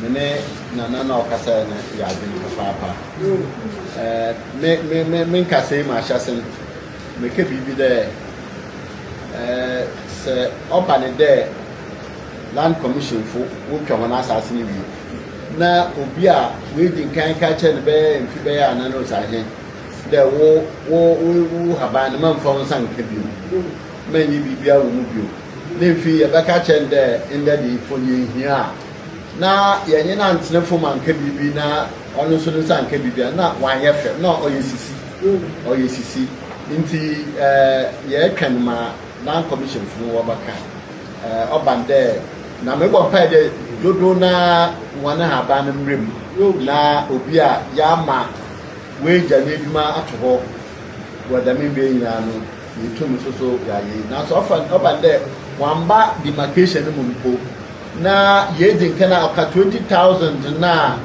mene na okasa na ya adwene papa me nkasa ma hyasen me ke bibi de se oba ne de land commission fo wo twa wana asase ni bi na obi a we din kan ka che ne be mfi be ya na no sahe de wo haban man fo nsan ke bi me ni bibia wo mu bi ne mfi ya be ka che de inde di fo ni hia na yenye na ntene fo man ke bibi na ono so nsan ke bibia na wan ye fe na oyesisi nti ye twan ma land commission fo wo baka obande na me bo pa de dodo na wana haba na mrem na obi a ya ma we jane duma atoho wada me be nyina no yitum so ya yi na so obande wamba demarcation mu mpo na yedin kana aka 20,000 na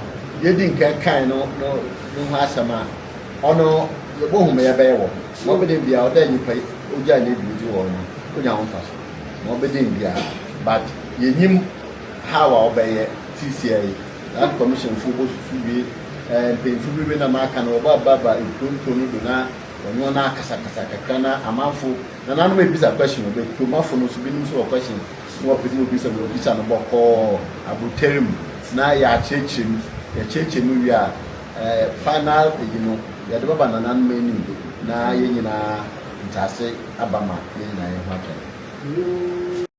yedin kan no hasama ono yebo hu me ya be wo mo be dem bia oda nyipa oja na bi wo no onya ho fa mo be dem bia but yenyim how obey TCA that commission for both be pay for be na maka na baba intonto no do na onyo na akasa kakana amanfo na nanu me bisa question obe to mafo no so bi nim so question no opedi obi se no bisa no boko abuterim na ya chechim wi a final ya de baba na nanu me nim na ye nyina ntase abama ye nyina ye hwata